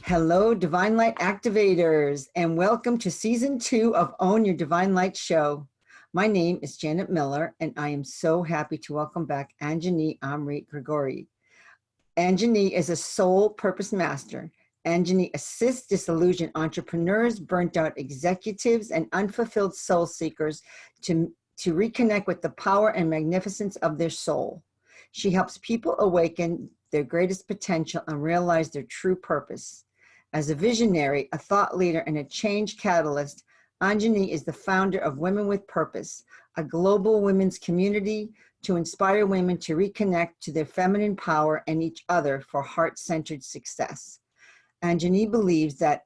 Hello, Divine Light Activators, and welcome to Season 2 of Own Your Divine Light Show. My name is Janet Miller, and I am so happy to welcome back Anjani Amriit Grigori. Anjani is a soul purpose master. Anjani assists disillusioned entrepreneurs, burnt out executives, and unfulfilled soul seekers to reconnect with the power and magnificence of their soul. She helps people awaken their greatest potential and realize their true purpose. As a visionary, a thought leader, and a change catalyst, Anjani is the founder of Women with Purpose, a global women's community to inspire women to reconnect to their feminine power and each other for heart-centered success. Anjani believes that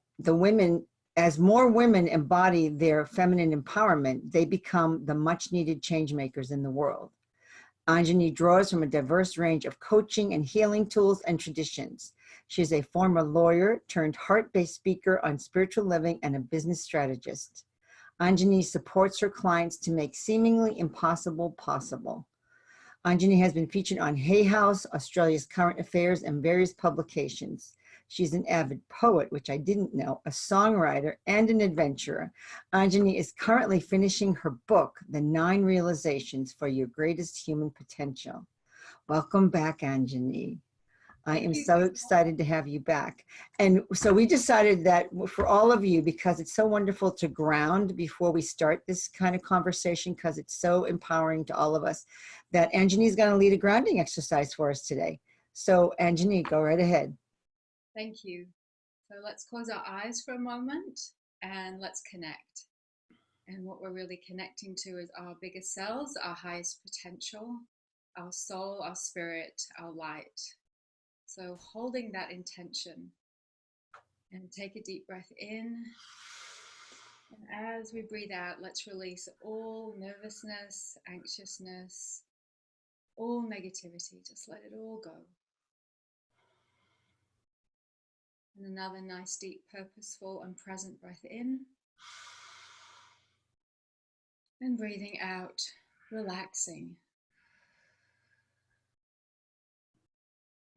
as more women embody their feminine empowerment, they become the much-needed change makers in the world. Anjani draws from a diverse range of coaching and healing tools and traditions. She is a former lawyer turned heart-based speaker on spiritual living and a business strategist. Anjani supports her clients to make seemingly impossible possible. Anjani has been featured on Hay House, Australia's Current Affairs, and various publications. She's an avid poet, which I didn't know, a songwriter, and an adventurer. Anjani is currently finishing her book, The 9 Realizations for Your Greatest Human Potential. Welcome back, Anjani. I am so excited to have you back. And so we decided that for all of you, because it's so wonderful to ground before we start this kind of conversation, because it's so empowering to all of us, that Anjani is going to lead a grounding exercise for us today. So Anjani, go right ahead. Thank you. So let's close our eyes for a moment and let's connect. And what we're really connecting to is our biggest selves, our highest potential, our soul, our spirit, our light. So holding that intention, and take a deep breath in. And as we breathe out, let's release all nervousness, anxiousness, all negativity. Just let it all go. And another nice, deep, purposeful and present breath in. And breathing out, relaxing.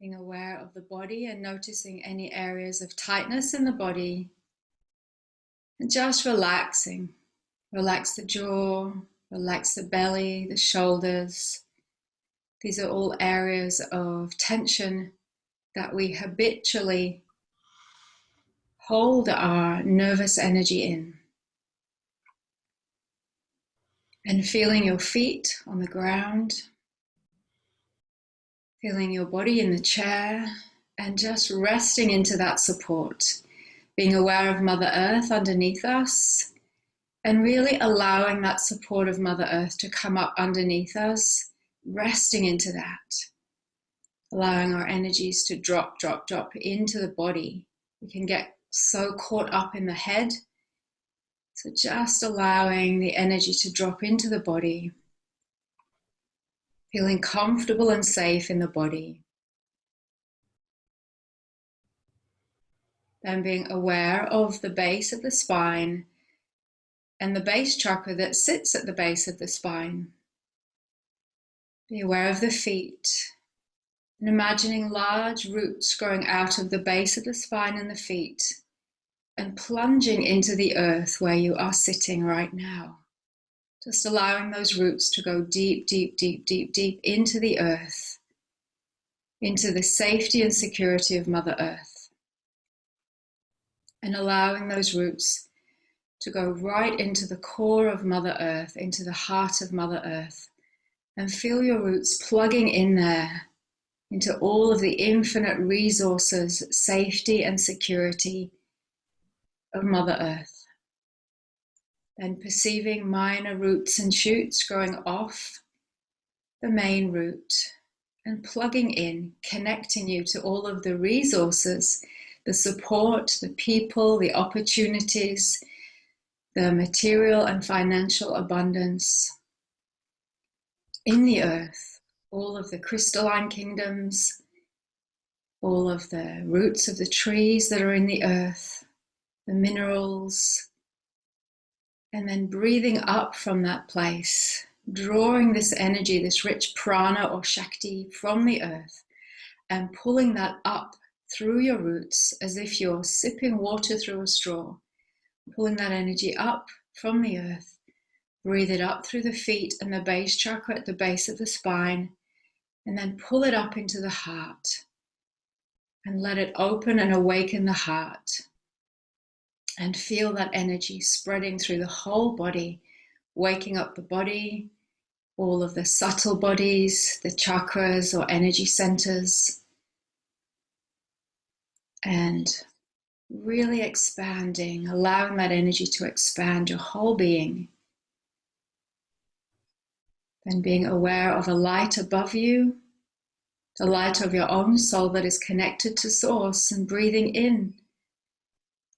Being aware of the body and noticing any areas of tightness in the body. And just relaxing. Relax the jaw, relax the belly, the shoulders. These are all areas of tension that we habitually hold our nervous energy in. And feeling your feet on the ground. Feeling your body in the chair and just resting into that support. Being aware of Mother Earth underneath us and really allowing that support of Mother Earth to come up underneath us, resting into that. Allowing our energies to drop into the body. We can get so caught up in the head. So just allowing the energy to drop into the body. Feeling comfortable and safe in the body. Then being aware of the base of the spine and the base chakra that sits at the base of the spine. Be aware of the feet and imagining large roots growing out of the base of the spine and the feet and plunging into the earth where you are sitting right now. Just allowing those roots to go deep, deep, deep, deep, deep into the earth, into the safety and security of Mother Earth. And allowing those roots to go right into the core of Mother Earth, into the heart of Mother Earth. And feel your roots plugging in there into all of the infinite resources, safety and security of Mother Earth. Then perceiving minor roots and shoots growing off the main root and plugging in, connecting you to all of the resources, the support, the people, the opportunities, the material and financial abundance in the earth, all of the crystalline kingdoms, all of the roots of the trees that are in the earth, the minerals. And then breathing up from that place, drawing this energy, this rich prana or shakti from the earth and pulling that up through your roots as if you're sipping water through a straw, pulling that energy up from the earth. Breathe it up through the feet and the base chakra at the base of the spine, and then pull it up into the heart and let it open and awaken the heart. And feel that energy spreading through the whole body, waking up the body, all of the subtle bodies, the chakras or energy centers, and really expanding, allowing that energy to expand your whole being. Then being aware of a light above you, the light of your own soul that is connected to Source, and breathing in,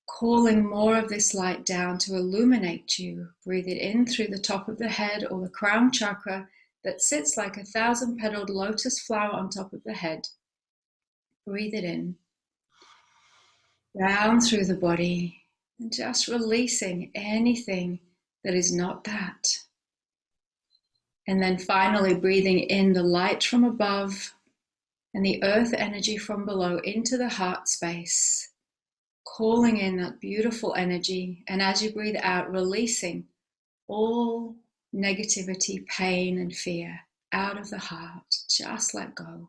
calling more of this light down to illuminate you. Breathe it in through the top of the head or the crown chakra that sits like a 1,000-petaled lotus flower on top of the head. Breathe it in, down through the body, and just releasing anything that is not that. And then finally breathing in the light from above and the earth energy from below into the heart space, calling in that beautiful energy. And as you breathe out, releasing all negativity, pain, and fear out of the heart. Just let go.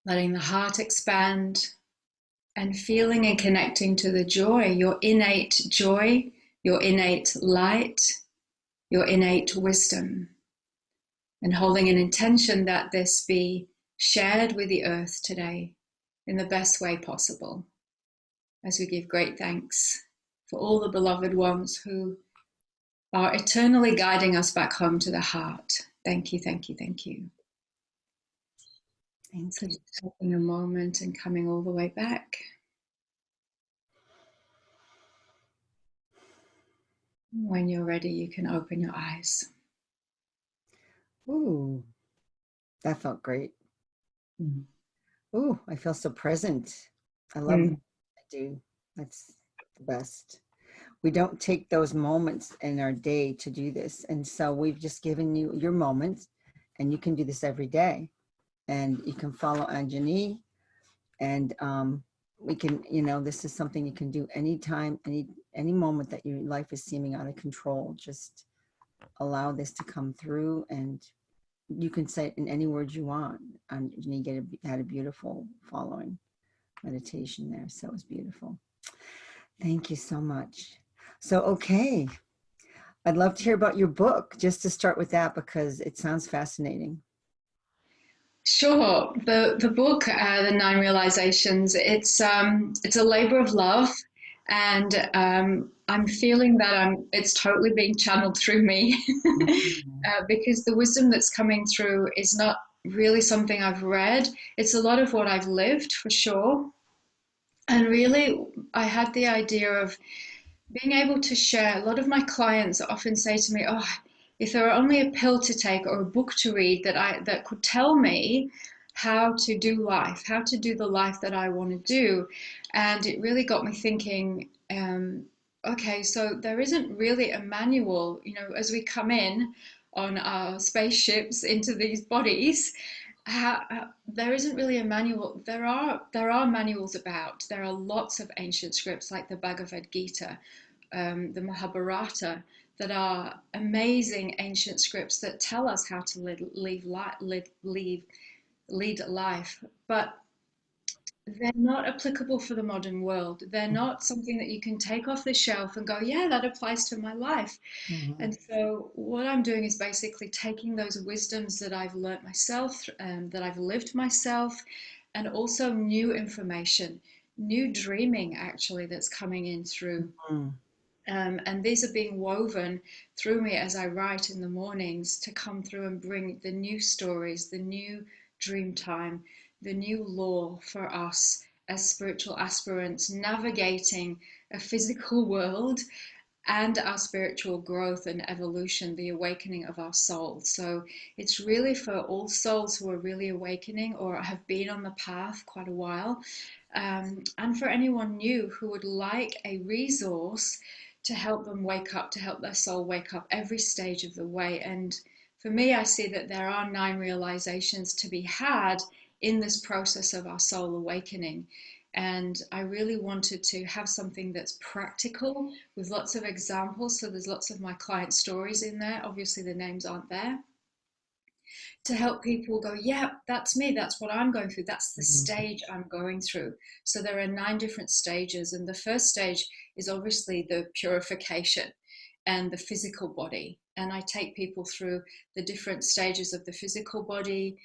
Letting the heart expand and feeling and connecting to the joy, your innate joy, your innate light, your innate wisdom. And holding an intention that this be shared with the earth today in the best way possible, as we give great thanks for all the beloved ones who are eternally guiding us back home to the heart. Thank you, thank you, thank you. Thank So you. just taking a moment and coming all the way back. When you're ready, you can open your eyes. Ooh, that felt great. Mm. Ooh, I feel so present. I love that. I do. That's the best. We don't take those moments in our day to do this. And so we've just given you your moments, and you can do this every day. And you can follow Anjani, and we can, this is something you can do anytime, any moment that your life is seeming out of control. Just allow this to come through, and you can say it in any words you want. And you had a beautiful following meditation there. So it was beautiful. Thank you so much. So, okay. I'd love to hear about your book, just to start with that, because it sounds fascinating. Sure. The book, The Nine Realizations, it's a labor of love, and I'm feeling that it's totally being channeled through me because the wisdom that's coming through is not really something I've read. It's a lot of what I've lived, for sure. And really, I had the idea of being able to share. A lot of my clients often say to me, "Oh, if there were only a pill to take or a book to read that could tell me how to do life, how to do the life that I want to do." And it really got me thinking, okay, so there isn't really a manual, as we come in on our spaceships into these bodies. There isn't really a manual. There are manuals about. There are lots of ancient scripts like the Bhagavad Gita, the Mahabharata, that are amazing ancient scripts that tell us how to lead life. But they're not applicable for the modern world. They're not something that you can take off the shelf and go, yeah, that applies to my life. Mm-hmm. And so what I'm doing is basically taking those wisdoms that I've learnt myself, that I've lived myself, and also new information, new dreaming actually that's coming in through. Mm-hmm. And these are being woven through me as I write in the mornings to come through and bring the new stories, the new dream time, the new law for us as spiritual aspirants navigating a physical world and our spiritual growth and evolution, the awakening of our soul. So it's really for all souls who are really awakening or have been on the path quite a while, and for anyone new who would like a resource to help them wake up, to help their soul wake up every stage of the way. And for me, I see that there are 9 realizations to be had in this process of our soul awakening. And I really wanted to have something that's practical with lots of examples. So there's lots of my client stories in there. Obviously, the names aren't there, to help people go, yeah, that's me. That's what I'm going through. That's the stage I'm going through. So there are 9 different stages. And the first stage is obviously the purification and the physical body. And I take people through the different stages of the physical body,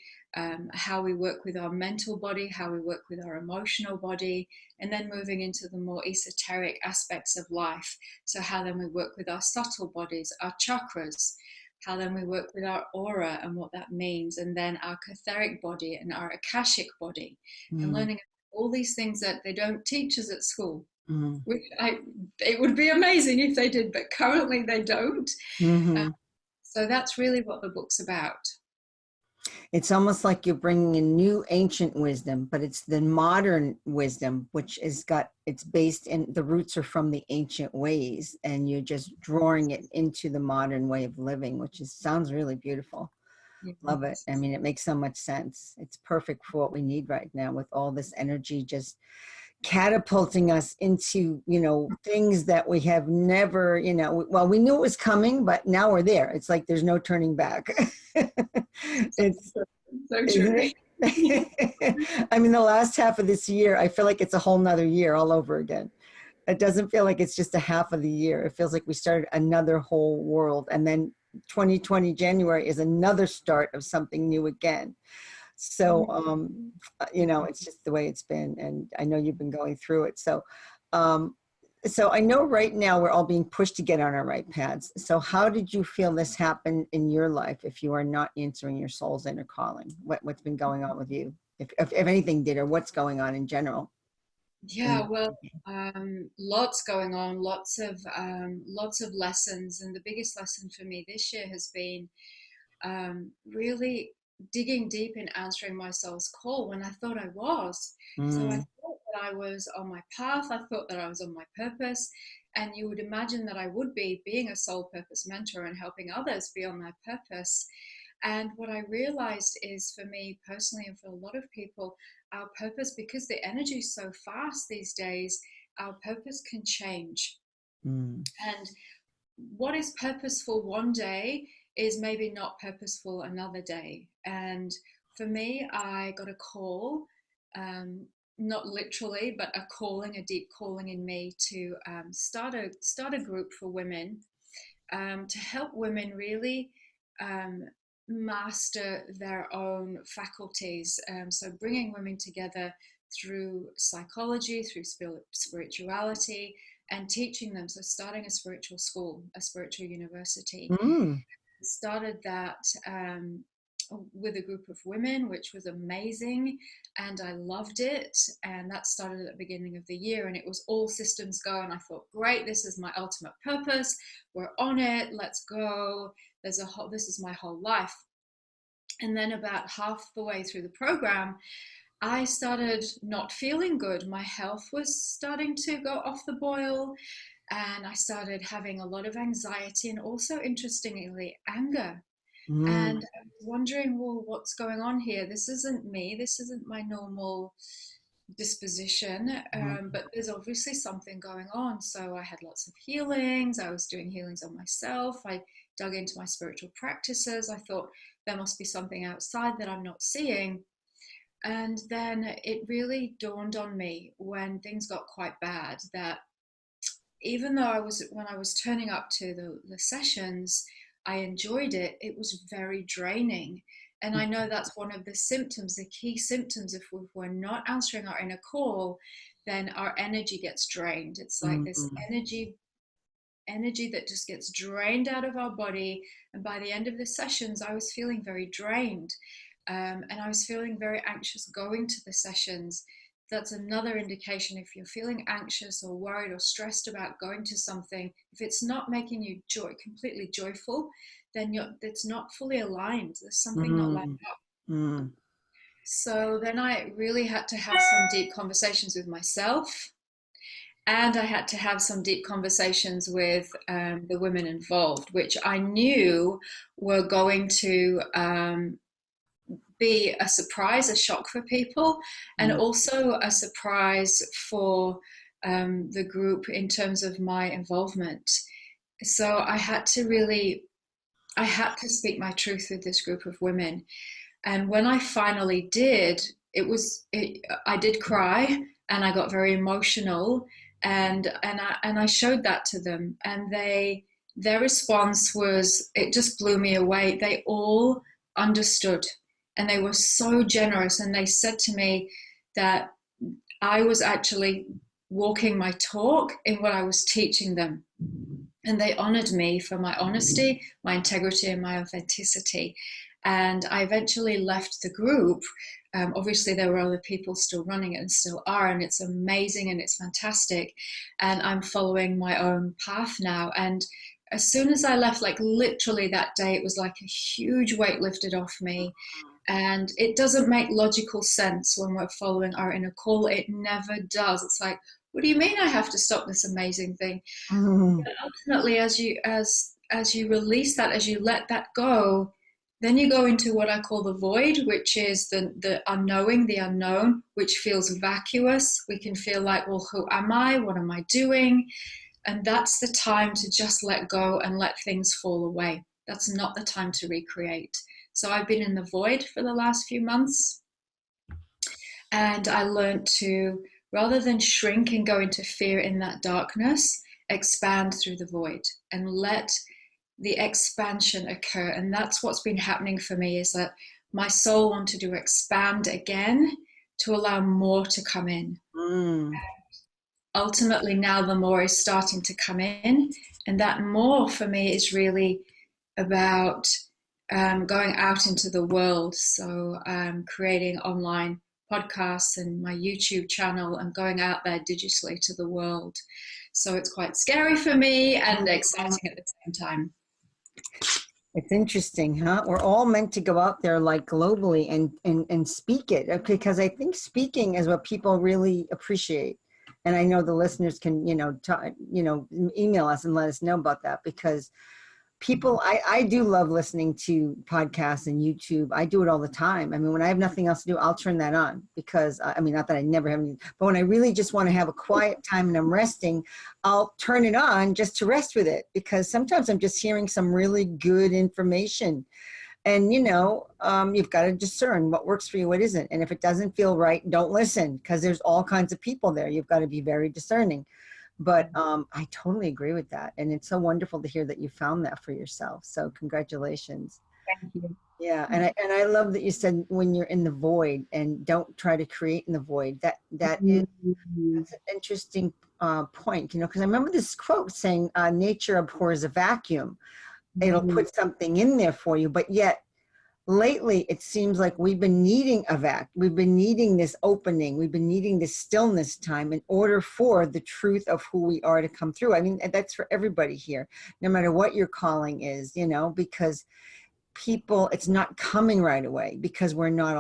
how we work with our mental body, how we work with our emotional body, and then moving into the more esoteric aspects of life. So how then we work with our subtle bodies, our chakras, how then we work with our aura and what that means, and then our etheric body and our akashic body, and learning all these things that they don't teach us at school. Which it would be amazing if they did, but currently they don't. So that's really what the book's about. It's almost like you're bringing in new ancient wisdom, but it's the modern wisdom, which is it's based in, the roots are from the ancient ways, and you're just drawing it into the modern way of living, which sounds really beautiful. Love it. I mean, it makes so much sense. It's perfect for what we need right now, with all this energy just catapulting us into, things that we have never, well, we knew it was coming, but now we're there. It's like there's no turning back. It's so true. I mean, the last half of this year, I feel like it's a whole nother year all over again. It doesn't feel like it's just a half of the year. It feels like we started another whole world, and then 2020 January is another start of something new again. So, it's just the way it's been, and I know you've been going through it. So, so I know right now we're all being pushed to get on our right paths. So how did you feel this happened in your life if you are not answering your soul's inner calling? What's been going on with you, if anything did, or what's going on in general? Yeah, well, lots going on, lots of lessons, and the biggest lesson for me this year has been really digging deep in answering my soul's call when I thought I was. So I thought that I was on my path. I thought that I was on my purpose. And you would imagine that I would be, being a soul purpose mentor and helping others be on their purpose. And what I realized is, for me personally, and for a lot of people, our purpose, because the energy is so fast these days, our purpose can change. And what is purposeful one day is maybe not purposeful another day. And for me, I got a call, not literally, but a calling, a deep calling in me to start a group for women, to help women really master their own faculties. So bringing women together through psychology, through spirituality, and teaching them. So starting a spiritual school, a spiritual university. Started that with a group of women, which was amazing, and I loved it. And that started at the beginning of the year, and it was all systems go. And I thought, great, this is my ultimate purpose. We're on it. Let's go. This is my whole life. And then about half the way through the program, I started not feeling good. My health was starting to go off the boil, and I started having a lot of anxiety, and also, interestingly, anger. And I was wondering, well, what's going on here? This isn't me. This isn't my normal disposition, but there's obviously something going on. So I had lots of healings. I was doing healings on myself. I dug into my spiritual practices. I thought there must be something outside that I'm not seeing. And then it really dawned on me when things got quite bad that even though when I was turning up to the sessions, I enjoyed it, it was very draining. And I know that's one of the symptoms, the key symptoms. If we're not answering our inner call, then our energy gets drained. It's like this energy that just gets drained out of our body. And by the end of the sessions, I was feeling very drained. And I was feeling very anxious going to the sessions. That's another indication. If you're feeling anxious or worried or stressed about going to something, if it's not making you completely joyful, then it's not fully aligned. There's something not lined up. So then I really had to have some deep conversations with myself And I had to have some deep conversations with the women involved, which I knew were going to be a surprise, a shock for people, and also a surprise for the group in terms of my involvement. So I had to speak my truth with this group of women. And when I finally did, I did cry and I got very emotional, and I showed that to them, and their response was, it just blew me away. They all understood, and they were so generous, and they said to me that I was actually walking my talk in what I was teaching them. And they honored me for my honesty, my integrity, and my authenticity. And I eventually left the group. Obviously, there were other people still running it and still are, and it's amazing and it's fantastic. And I'm following my own path now. And as soon as I left, like literally that day, it was like a huge weight lifted off me. And it doesn't make logical sense when we're following our inner call. It never does. It's like, what do you mean I have to stop this amazing thing? But ultimately, as you release that, as you let that go, then you go into what I call the void, which is the unknowing, the unknown, which feels vacuous. We can feel like, well, who am I? What am I doing? And that's the time to just let go and let things fall away. That's not the time to recreate. So I've been in the void for the last few months, and I learned to, rather than shrink and go into fear in that darkness, expand through the void and let the expansion occur. And that's what's been happening for me, is that my soul wanted to expand again to allow more to come in. Ultimately, now the more is starting to come in, and that more for me is really about going out into the world. So creating online podcasts and my YouTube channel and going out there digitally to the world. So it's quite scary for me and exciting at the same time. It's interesting, huh? We're all meant to go out there like globally and speak it, because I think speaking is what people really appreciate. And I know the listeners can, email us and let us know about that, because people, I do love listening to podcasts and YouTube. I do it all the time. I mean, when I have nothing else to do, I'll turn that on, because not that I never have any, but when I really just want to have a quiet time and I'm resting, I'll turn it on just to rest with it, because sometimes I'm just hearing some really good information. And, you've got to discern what works for you, what isn't. And if it doesn't feel right, don't listen, because there's all kinds of people there. You've got to be very discerning. But I totally agree with that. And it's so wonderful to hear that you found that for yourself. So congratulations. Thank you. Yeah. And I love that you said when you're in the void, and don't try to create in the void. That's an interesting point, because I remember this quote saying, nature abhors a vacuum. It'll put something in there for you, but yet lately it seems like we've been needing we've been needing this opening, we've been needing this stillness time in order for the truth of who we are to come through. I mean, that's for everybody here, no matter what your calling is, because people, it's not coming right away, because we're not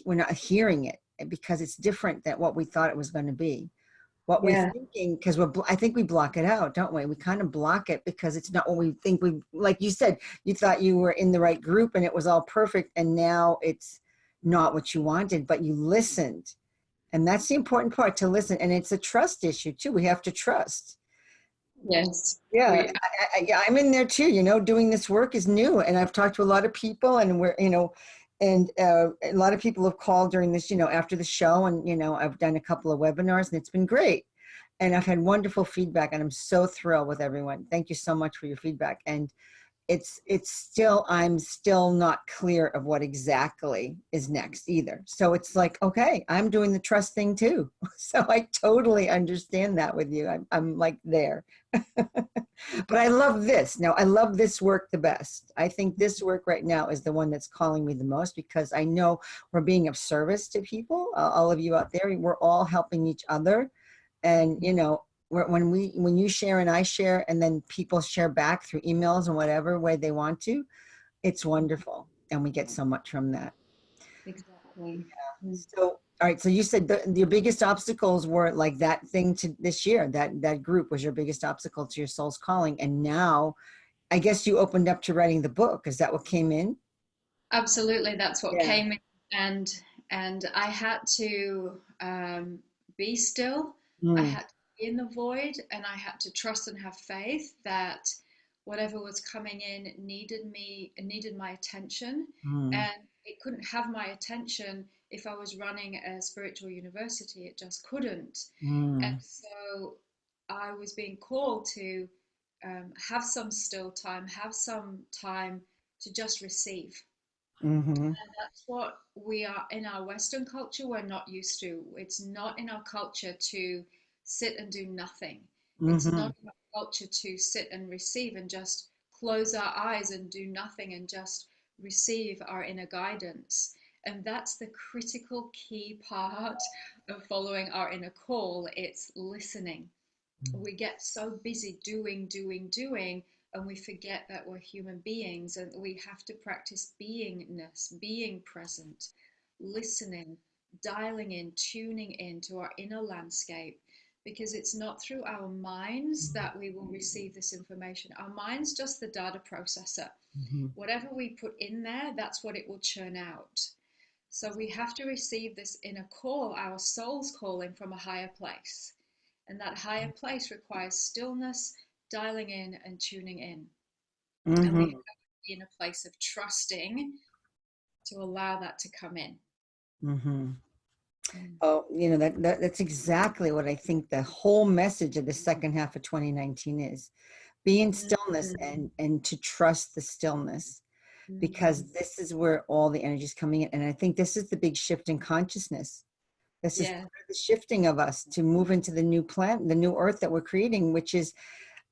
we're not hearing it, because it's different than what we thought it was going to be. What we're thinking, because I think we block it out, don't we? We kind of block it because it's not what we think. Like you said, you thought you were in the right group and it was all perfect, and now it's not what you wanted, but you listened. And that's the important part, to listen. And it's a trust issue too. We have to trust. Yes. Yeah, I'm in there too. Doing this work is new, and I've talked to a lot of people, and a lot of people have called during this, after the show, and I've done a couple of webinars, and it's been great, and I've had wonderful feedback, and I'm so thrilled with everyone. Thank you so much for your feedback. And I'm still not clear of what exactly is next either. So it's like, okay, I'm doing the trust thing too. So I totally understand that with you. I'm like there. But I love this. Now, I love this work the best. I think this work right now is the one that's calling me the most, because I know we're being of service to people. All of you out there, we're all helping each other. And, when you share and I share, and then people share back through emails and whatever way they want to, it's wonderful. And we get so much from that. Exactly. So All right. So you said your biggest obstacles were like that thing to this year, that group was your biggest obstacle to your soul's calling. And now I guess you opened up to writing the book. Is that what came in? Absolutely, that's what Yeah. came in, and I had to be still. I Mm, had to be in the void, and I had to trust and have faith that whatever was coming in needed me, needed my attention, mm, and it couldn't have my attention if I was running a spiritual university. It just couldn't. And mm, so I was being called to have some still time, have some time to just receive. mm-hmm, And that's what we are in our Western culture, we're not used to. It's not in our culture to sit and do nothing. It's mm-hmm, not in our culture to sit and receive and just close our eyes and do nothing and just receive our inner guidance. And that's the critical key part of following our inner call. It's listening. We get so busy doing, doing, doing, and we forget that we're human beings and we have to practice beingness, being present, listening, dialing in, tuning in to our inner landscape. Because it's not through our minds that we will receive this information. Our mind's just the data processor. mm-hmm, Whatever we put in there, that's what it will churn out. So we have to receive this inner call, our soul's calling from a higher place. And that higher place requires stillness, dialing in, and tuning in. And we have mm-hmm, to be in a place of trusting to allow that to come in. mm-hmm. Mm. Oh, that's exactly what I think the whole message of the second half of 2019 is. Be in stillness Mm. and to trust the stillness, Mm. because this is where all the energy is coming in. And I think this is the big shift in consciousness. This is Yeah. part of the shifting of us to move into the new planet, the new earth that we're creating, which is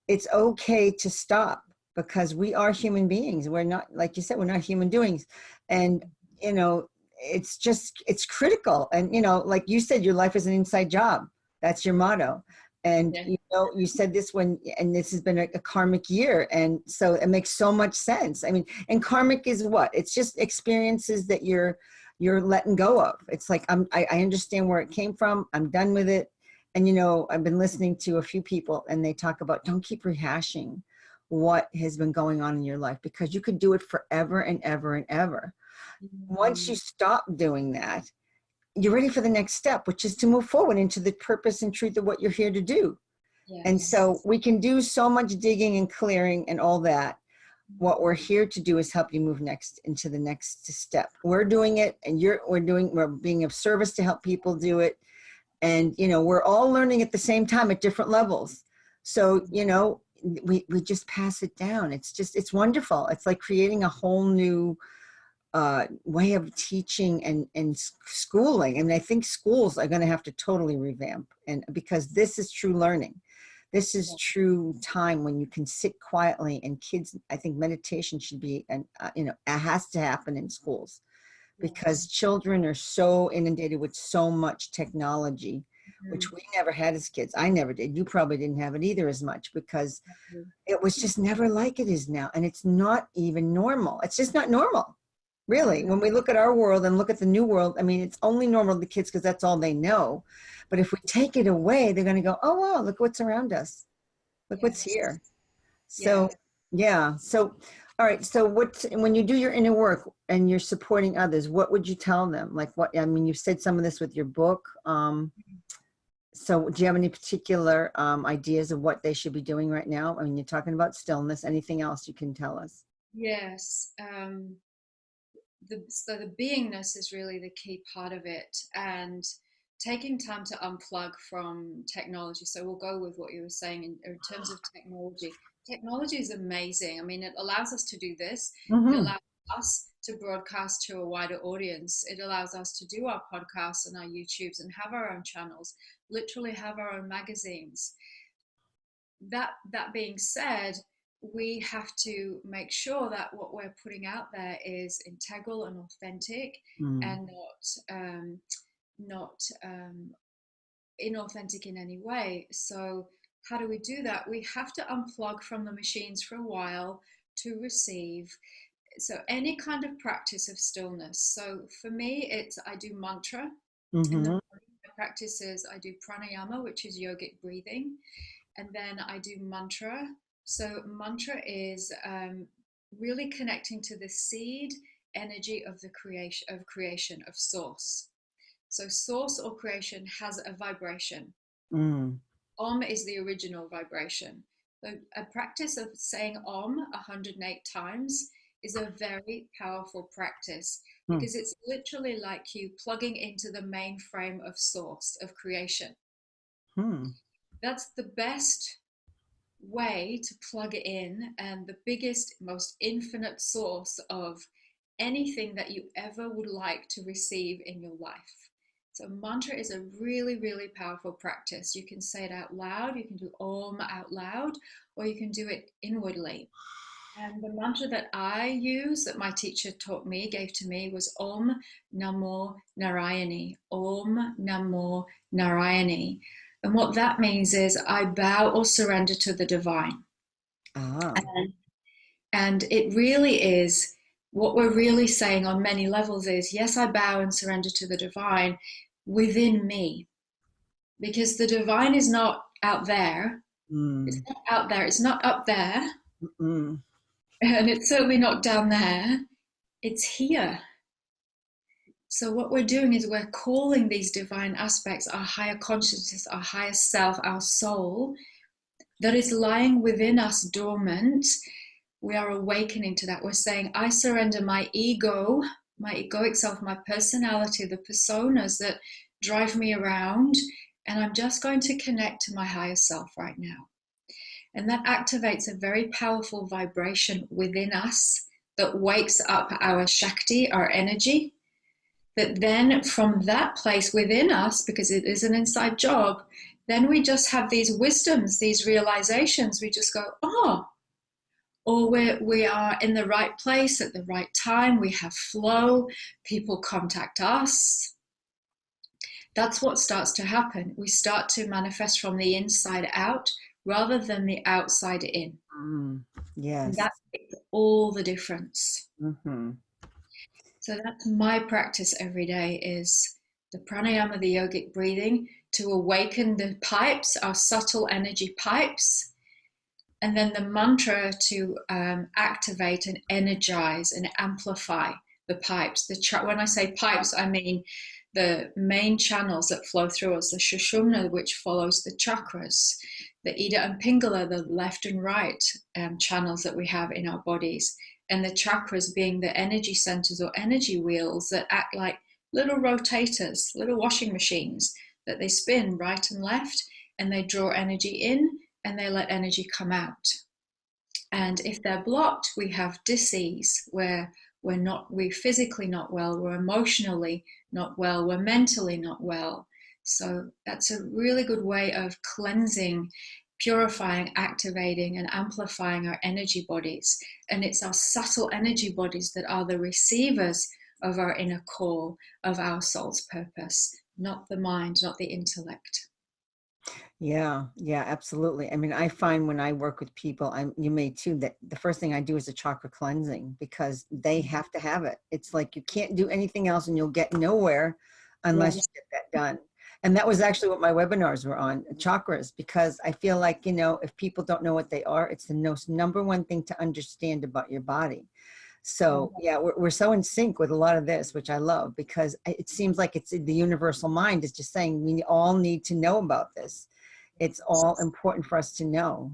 it's okay to stop because we are human beings. We're not, like you said, we're not human doings. And, you know, it's critical. And, like you said, your life is an inside job. That's your motto. And, Yeah. you said this and this has been a karmic year. And so it makes so much sense. I mean, and karmic is what? It's just experiences that you're letting go of. It's like, I understand where it came from. I'm done with it. And, I've been listening to a few people and they talk about don't keep rehashing what has been going on in your life because you could do it forever and ever and ever. Once you Mm. stop doing that, you're ready for the next step, which is to move forward into the purpose and truth of what you're here to do. And Yes. so we can do so much digging and clearing and all that. What we're here to do is help you move next into the next step. We're doing it and we're being of service to help people do it. And we're all learning at the same time at different levels. So we just pass it down. It's wonderful. It's like creating a whole new way of teaching and schooling. And I think schools are going to have to totally revamp, and because this is true learning. This is true time when you can sit quietly, and kids, I think meditation should be, and it has to happen in schools because Yes. children are so inundated with so much technology, Mm. which we never had as kids. I never did. You probably didn't have it either as much because it was just never like it is now. And it's not even normal. It's just not normal. Really, Mm. when we look at our world and look at the new world, I mean, it's only normal to the kids because that's all they know. But if we take it away, they're going to go, oh, wow, look what's around us. Look what's Yes. here. So, Yes. yeah. So, all right. So when you do your inner work and you're supporting others, what would you tell them? Like I mean, you've said some of this with your book. So do you have any particular ideas of what they should be doing right now? I mean, you're talking about stillness. Anything else you can tell us? Yes. So the beingness is really the key part of it, and taking time to unplug from technology. So we'll go with what you were saying in terms of technology. Technology is amazing. I mean, it allows us to do this. It Mm-hmm. allows us to broadcast to a wider audience. It allows us to do our podcasts and our YouTubes and have our own channels, literally have our own magazines. That being said, we have to make sure that what we're putting out there is integral and authentic, Mm-hmm. and not inauthentic in any way. So how do we do that? We have to unplug from the machines for a while to receive. So any kind of practice of stillness. So for me, it's I do mantra. In the Mm-hmm. practices, I do pranayama, which is yogic breathing, and then I do mantra. So mantra is really connecting to the seed energy of the creation of source. So source or creation has a vibration. Mm. Om is the original vibration. So a practice of saying Om 108 times is a very powerful practice Mm. because it's literally like you plugging into the mainframe of source, of creation. Mm. That's the best way to plug it in and the biggest, most infinite source of anything that you ever would like to receive in your life. So, mantra is a really, really powerful practice. You can say it out loud, you can do Om out loud, or you can do it inwardly. And the mantra that I use, that my teacher taught me, gave to me, was Om Namo Narayani. Om Namo Narayani. And what that means is I bow or surrender to the divine. Ah. And, and it really is what we're really saying on many levels is yes, I bow and surrender to the divine within me. Because the divine is not out there. It's Mm. not out there. It's not up there. Mm. And it's certainly not down there. It's here. So, what we're doing is we're calling these divine aspects, our higher consciousness, our higher self, our soul, that is lying within us dormant. We are awakening to that. We're saying, I surrender my ego, my egoic self, my personality, the personas that drive me around, and I'm just going to connect to my higher self right now. And that activates a very powerful vibration within us that wakes up our Shakti, our energy. That then from that place within us, because it is an inside job, then we just have these wisdoms, these realizations. We just go, oh, or we are in the right place at the right time. We have flow. People contact us. That's what starts to happen. We start to manifest from the inside out rather than the outside in. Mm. And Yes. that makes all the difference. Mm-hmm. So that's my practice every day is the pranayama, the yogic breathing, to awaken the pipes, our subtle energy pipes, and then the mantra to activate and energize and amplify the pipes. When I say pipes, I mean the main channels that flow through us, the Shushumna, which follows the chakras, the Ida and Pingala, the left and right channels that we have in our bodies, and the chakras being the energy centers or energy wheels that act like little rotators, little washing machines that they spin right and left, and they draw energy in and they let energy come out. And if they're blocked, we have disease where we're physically not well, we're emotionally not well, we're mentally not well. So that's a really good way of cleansing, purifying, activating, and amplifying our energy bodies. And it's our subtle energy bodies that are the receivers of our inner call, of our soul's purpose, not the mind, not the intellect. Yeah, yeah, absolutely. I mean, I find when I work with people, you may too, that the first thing I do is a chakra cleansing because they have to have it. It's like you can't do anything else and you'll get nowhere unless you Yes. get that done. And that was actually what my webinars were on, chakras, because I feel like, if people don't know what they are, it's the number one thing to understand about your body. So yeah, we're so in sync with a lot of this, which I love because it seems like it's the universal mind is just saying we all need to know about this. It's all important for us to know.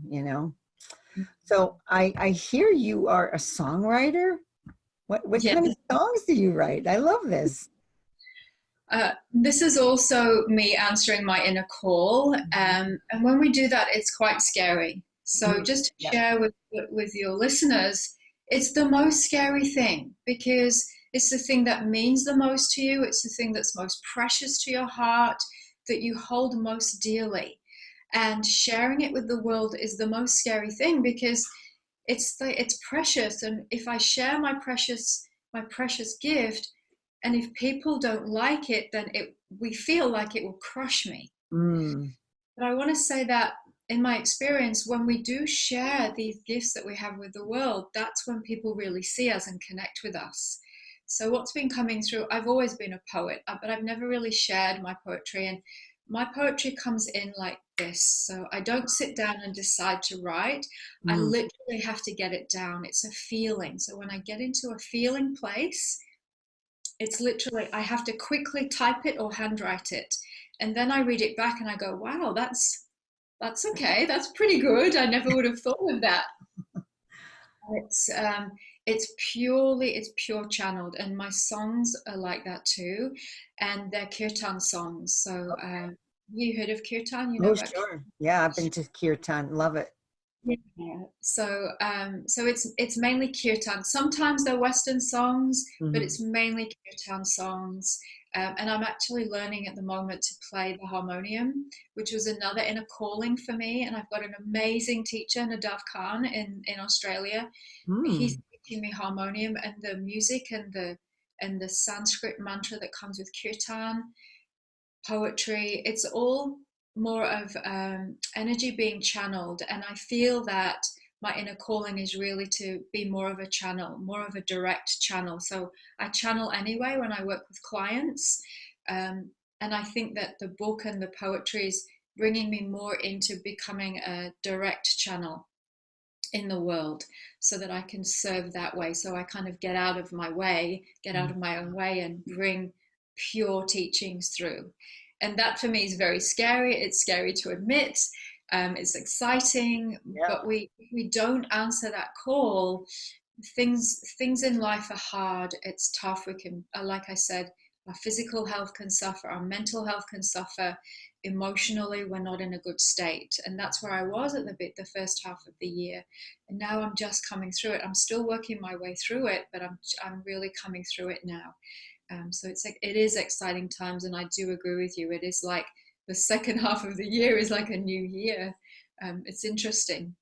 So I hear you are a songwriter. What Yeah. kind of songs do you write? I love this. This is also me answering my inner call. And when we do that, it's quite scary. So Mm. just to Yeah. share with your listeners, it's the most scary thing because it's the thing that means the most to you. It's the thing that's most precious to your heart, that you hold most dearly. And sharing it with the world is the most scary thing because it's precious. And if I share my precious gift, and if people don't like it, then we feel like it will crush me. Mm. But I want to say that in my experience, when we do share these gifts that we have with the world, that's when people really see us and connect with us. So what's been coming through, I've always been a poet, but I've never really shared my poetry. And my poetry comes in like this. So I don't sit down and decide to write. I Mm. literally have to get it down. It's a feeling. So when I get into a feeling place, it's literally, I have to quickly type it or handwrite it. And then I read it back and I go, wow, that's okay. That's pretty good. I never would have thought of that. It's it's pure channeled, and my songs are like that too, and they're kirtan songs. So you heard of kirtan? You know Oh, about sure. Yeah, I've been to Kirtan. Love it. yeah. So so it's mainly kirtan. Sometimes they're Western songs, but Mhm. it's mainly kirtan songs. And I'm actually learning at the moment to play the harmonium, which was another inner calling for me. And I've got an amazing teacher, Nadav Khan, in Australia. He's Mm. teaching me harmonium and the music and the Sanskrit mantra that comes with kirtan poetry. It's all more of energy being channeled. And I feel that my inner calling is really to be more of a channel, more of a direct channel. So I channel anyway when I work with clients. And I think that the book and the poetry is bringing me more into becoming a direct channel in the world so that I can serve that way. So I kind of get out of my way, get out Mm. of my own way, and bring pure teachings through. And that for me is very scary. It's scary to admit. It's exciting, Yeah. but we don't answer that call. Things in life are hard. It's tough. We can, like I said, our physical health can suffer, our mental health can suffer, emotionally we're not in a good state, and that's where I was at the first half of the year, and now I'm just coming through it. I'm still working my way through it, but I'm really coming through it now. So it's like it is exciting times, and I do agree with you. It is like the second half of the year is like a new year. It's interesting.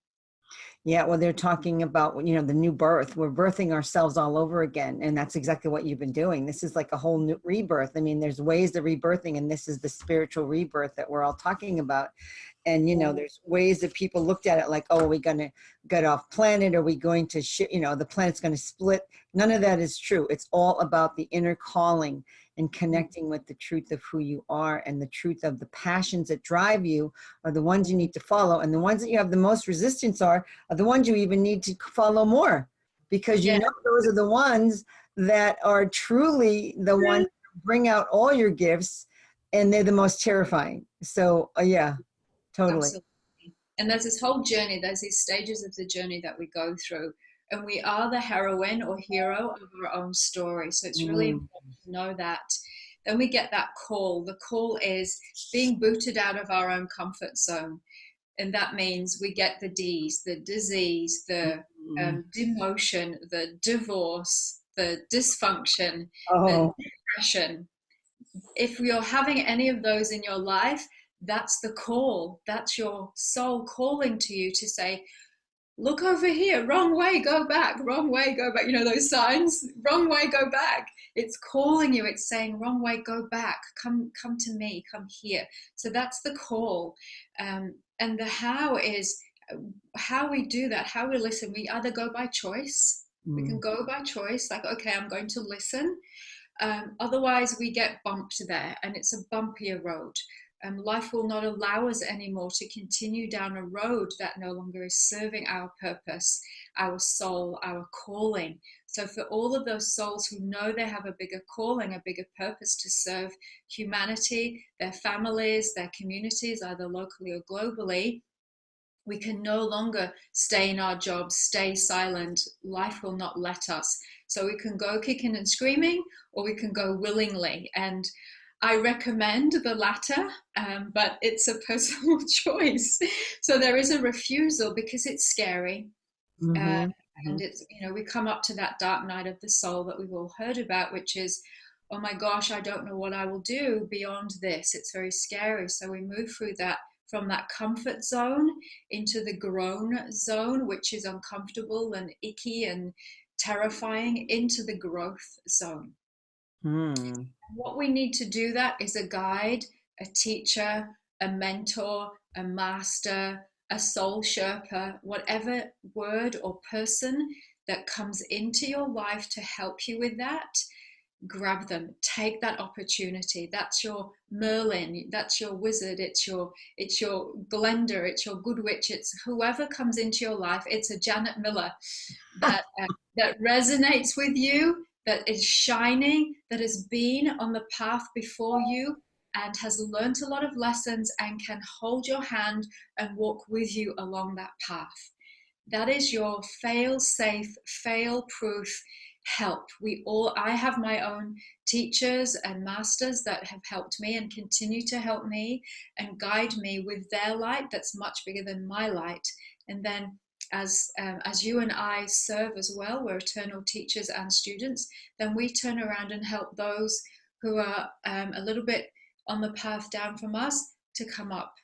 Yeah, well, they're talking about, the new birth. We're birthing ourselves all over again. And that's exactly what you've been doing. This is like a whole new rebirth. I mean, there's ways of rebirthing, and this is the spiritual rebirth that we're all talking about. And, there's ways that people looked at it like, oh, are we going to get off planet? Are we going to, the planet's going to split? None of that is true. It's all about the inner calling and connecting with the truth of who you are, and the truth of the passions that drive you are the ones you need to follow. And the ones that you have the most resistance are the ones you even need to follow more, because Yeah. those are the ones that are truly the ones that bring out all your gifts, and they're the most terrifying. So yeah, totally. Absolutely. And there's this whole journey, there's these stages of the journey that we go through, and we are the heroine or hero of our own story. So it's really Mm. important to know that. Then we get that call. The call is being booted out of our own comfort zone. And that means we get the D's, the disease, the Mm. demotion, the divorce, the dysfunction, the Oh, depression. If you're having any of those in your life, that's the call. That's your soul calling to you to say, look over here, wrong way, go back, wrong way, go back. You know those signs, wrong way, go back. It's calling you. It's saying, wrong way, go back. Come to me. Come here. So that's the call, and the how is how we do that. How we listen. We either go by choice. We can mm. go by choice, like okay, I'm going to listen. Otherwise, we get bumped there, and it's a bumpier road. Life will not allow us anymore to continue down a road that no longer is serving our purpose, our soul, our calling. So, for all of those souls who know they have a bigger calling, a bigger purpose to serve humanity, their families, their communities, either locally or globally, we can no longer stay in our jobs, stay silent. Life will not let us. So we can go kicking and screaming, or we can go willingly. And I recommend the latter, but it's a personal choice. So there is a refusal because it's scary. Uh, Mm-hmm. and it's, we come up to that dark night of the soul that we've all heard about, which is, oh my gosh, I don't know what I will do beyond this. It's very scary. So we move through that from that comfort zone into the grown zone, which is uncomfortable and icky and terrifying, into the growth zone. Mm-hmm. What we need to do that is a guide, a teacher, a mentor, a master, a soul sherpa, whatever word or person that comes into your life to help you with that. grab them, take that opportunity. That's your Merlin, that's your wizard, it's your Glenda, it's your good witch, it's whoever comes into your life. It's a Janet Miller that that resonates with you, that is shining, that has been on the path before you and has learned a lot of lessons and can hold your hand and walk with you along that path. That is your fail safe, fail proof help. I have my own teachers and masters that have helped me and continue to help me and guide me with their light that's much bigger than my light. And then as you and I serve as well, we're eternal teachers and students, then we turn around and help those who are a little bit on the path down from us to come up.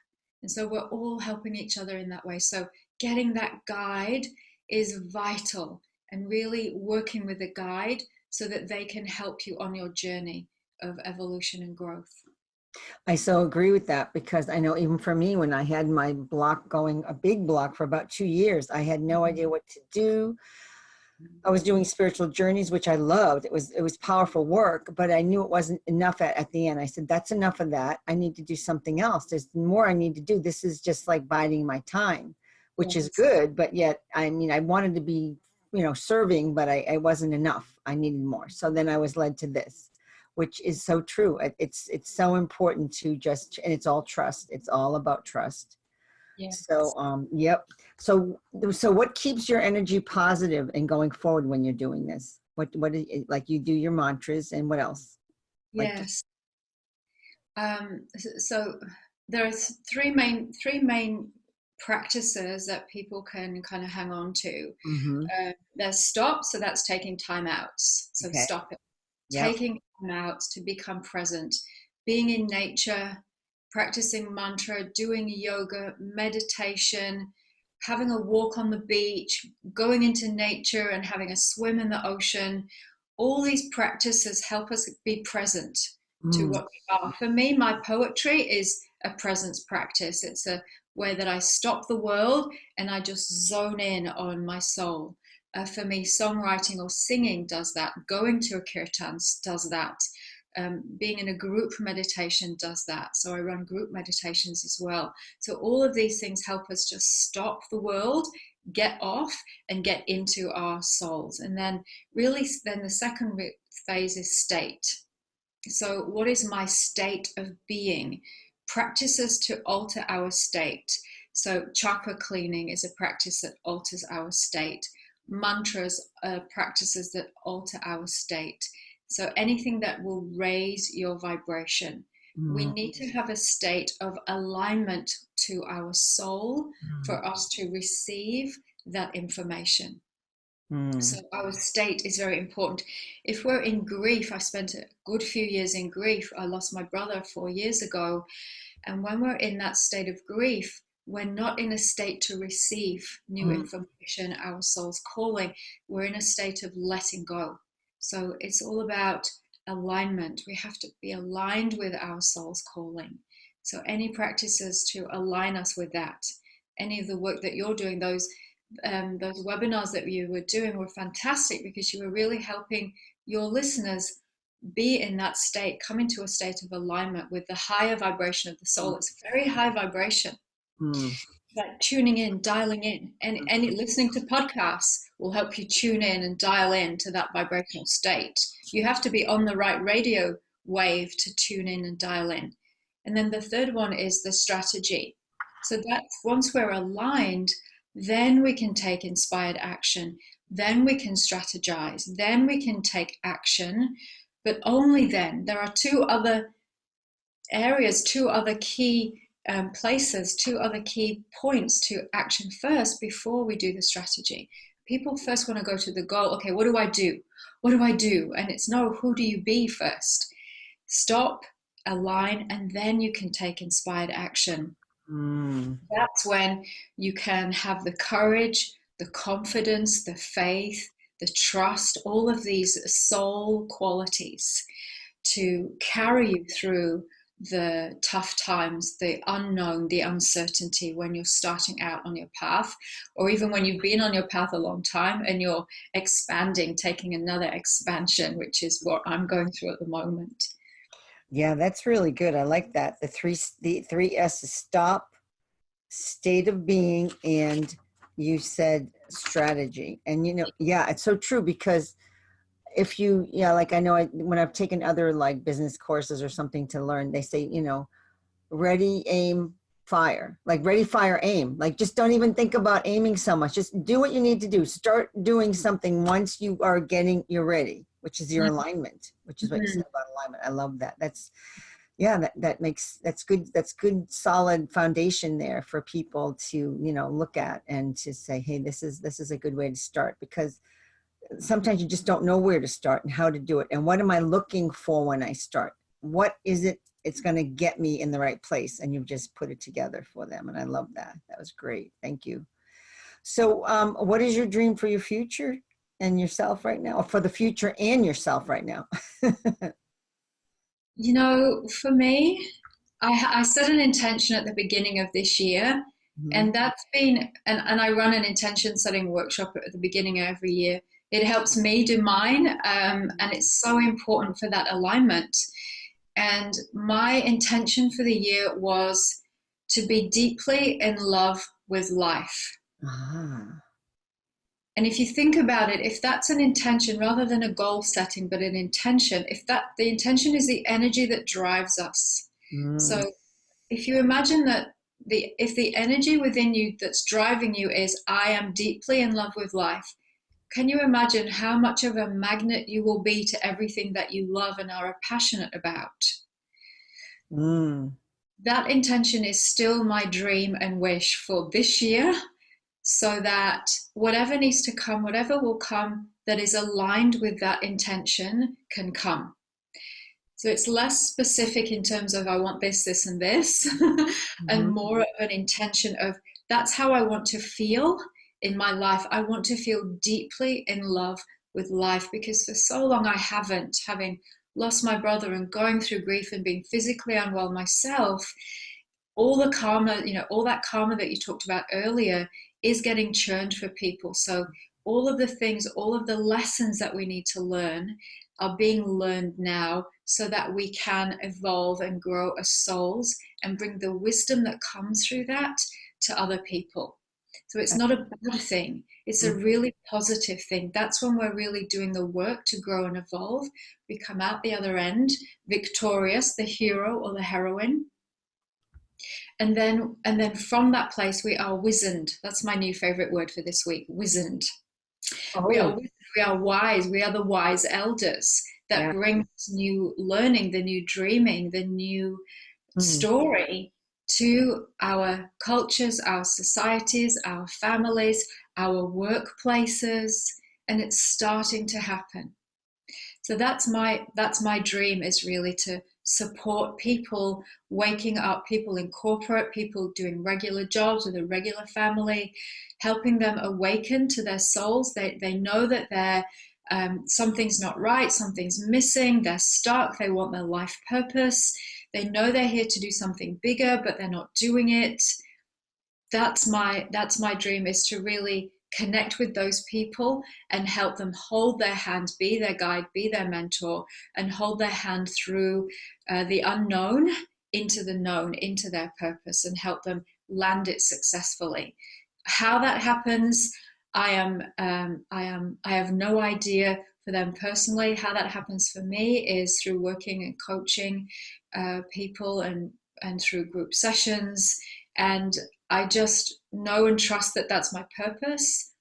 And so we're all helping each other in that way. So getting that guide is vital, and really working with a guide so that they can help you on your journey of evolution and growth. I so agree with that, because I know even for me, when I had my block going, a big block for about 2 years, I had no idea what to do. I was doing spiritual journeys, which I loved. It was powerful work, but I knew it wasn't enough at the end. I said, that's enough of that. I need to do something else. There's more I need to do. This is just like biding my time, which is good. But yet, I mean, I wanted to be, serving, but I wasn't enough. I needed more. So then I was led to this, which is so true. It's so important to just, and it's all trust. It's all about trust. Yes. So, yep. So what keeps your energy positive and going forward when you're doing this? What is it, like you do your mantras, and what else? Yes. So there are three main practices that people can kind of hang on to. There's stop, so that's taking time outs. So Okay. stop it. Yep. Taking time outs to become present, being in nature, practicing mantra, doing yoga, meditation, having a walk on the beach, going into nature and having a swim in the ocean. All these practices help us be present to what we are. For me, my poetry is a presence practice. It's a way that I stop the world and I just zone in on my soul. For me, songwriting or singing does that. Going to a kirtan does that. Being in a group meditation does that. So I run group meditations as well. So all of these things help us just stop the world, get off, and get into our souls. And then then the second phase is state. So what is my state of being? Practices to alter our state. So chakra cleaning is a practice that alters our state. Mantras are practices that alter our state. So anything that will raise your vibration. We need to have a state of alignment to our soul for us to receive that information. So our state is very important. If we're in grief, I spent a good few years in grief. I lost my brother 4 years ago. And when we're in that state of grief, we're not in a state to receive new information, our soul's calling. We're in a state of letting go. So it's all about alignment. We have to be aligned with our soul's calling. So any practices to align us with that, any of the work that you're doing, those webinars that you were doing were fantastic, because you were really helping your listeners be in that state, come into a state of alignment with the higher vibration of the soul. It's a very high vibration. Like tuning in, dialing in, and listening to podcasts will help you tune in and dial in to that vibrational state. You have to be on the right radio wave to tune in and dial in. And then the third one is the strategy. So that's once we're aligned, then we can take inspired action. Then we can strategize. Then we can take action. But only then. There are two other areas, two other key places, two other key points to action first before we do the strategy. People first want to go to the goal. Okay, what do I do? What do I do? And it's no, who do you be first? Stop, align, and then you can take inspired action. That's when you can have the courage, the confidence, the faith, the trust, all of these soul qualities to carry you through the tough times, the unknown, the uncertainty when you're starting out on your path, or even when you've been on your path a long time and you're expanding, taking another expansion, which is what I'm going through at the moment. Yeah, that's really good. I like that. The three S's: stop, state of being, and you said strategy. And yeah, it's so true, because if you, yeah, like I know when I've taken other like business courses or something to learn, they say, ready, aim, fire. Like ready, fire, aim. Like just don't even think about aiming so much. Just do what you need to do. Start doing something once you're ready, which is your alignment, which is what you said about alignment. I love that. Yeah, that's good. That's good, solid foundation there for people to, look at and to say, hey, this is a good way to start, because sometimes you just don't know where to start and how to do it. And what am I looking for when I start? What is it's going to get me in the right place? And you've just put it together for them. And I love that. That was great. Thank you. So what is your dream for your future and yourself right now, or for the future and yourself right now? For me, I set an intention at the beginning of this year, and that's been, and I run an intention setting workshop at the beginning of every year. It helps me do mine, and it's so important for that alignment. And my intention for the year was to be deeply in love with life. And if you think about it, if that's an intention rather than a goal setting, but an intention, the intention is the energy that drives us. So if you imagine that if the energy within you that's driving you is, I am deeply in love with life, can you imagine how much of a magnet you will be to everything that you love and are passionate about? That intention is still my dream and wish for this year, so that whatever needs to come, whatever will come that is aligned with that intention can come. So it's less specific in terms of I want this, this, and this, and more of an intention of that's how I want to feel in my life. I want to feel deeply in love with life, because for so long I haven't, having lost my brother and going through grief and being physically unwell myself. All the karma, all that karma that you talked about earlier is getting churned for people. So all of the things, all of the lessons that we need to learn are being learned now, so that we can evolve and grow as souls and bring the wisdom that comes through that to other people. So it's not a bad thing. It's a really positive thing. That's when we're really doing the work to grow and evolve. We come out the other end victorious, the hero or the heroine. And then from that place, we are wizened. That's my new favorite word for this week, wizened. We are wise. We are the wise elders that bring new learning, the new dreaming, the new story to our cultures, our societies, our families, our workplaces, and it's starting to happen. So that's my dream, is really to support people waking up, people in corporate, people doing regular jobs with a regular family, helping them awaken to their souls. They know that something's not right, something's missing, they're stuck, they want their life purpose, they know they're here to do something bigger, but they're not doing it. That's my dream, is to really connect with those people and help them hold their hand, be their guide, be their mentor, and hold their hand through the unknown into the known, into their purpose, and help them land it successfully. How that happens, I have no idea for them personally. How that happens for me is through working and coaching people and through group sessions. And I just know and trust that that's my purpose.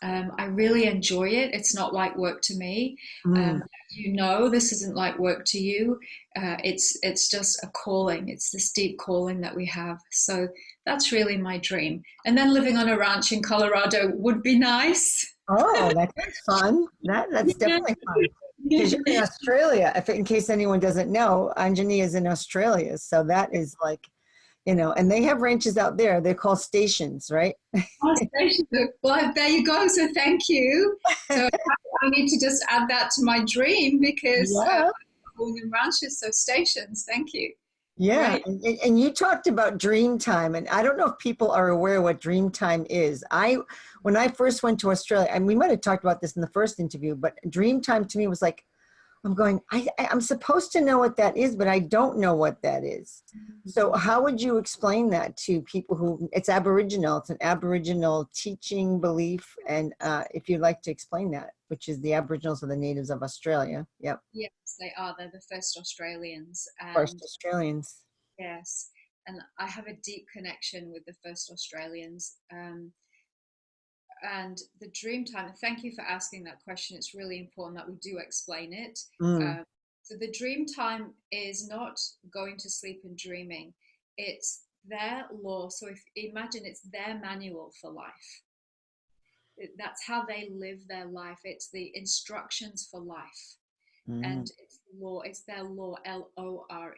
I really enjoy it. It's not like work to me. This isn't like work to you. It's just a calling. It's this deep calling that we have. So that's really my dream. And then living on a ranch in Colorado would be nice. Oh, that sounds fun. That's definitely fun. Because you're in Australia. In case anyone doesn't know, Anjani is in Australia. So that is like, and they have ranches out there. They're called stations, right? Oh, stations. Well, there you go. So thank you. So I need to just add that to my dream, because calling them ranches, so stations. Thank you. Yeah, Great. and you talked about dream time, and I don't know if people are aware what dream time is. When I first went to Australia, and we might have talked about this in the first interview, but dream time to me was like, I'm going, I'm supposed to know what that is, but I don't know what that is. So how would you explain that to people who, it's Aboriginal, it's an Aboriginal teaching belief, and if you'd like to explain that, which is the Aboriginals are the natives of Australia. Yep, Yes, they are. They're the first Australians. first And Australians. yes, and I have a deep connection with the first Australians. And the dream time, thank you for asking that question. It's really important that we do explain it. Mm, Um, so, the dream time is not going to sleep and dreaming, it's their law. So, if imagine it's their manual for life. That's how they live their life. It's the instructions for life. mm, And it's law, it's their law, LORE.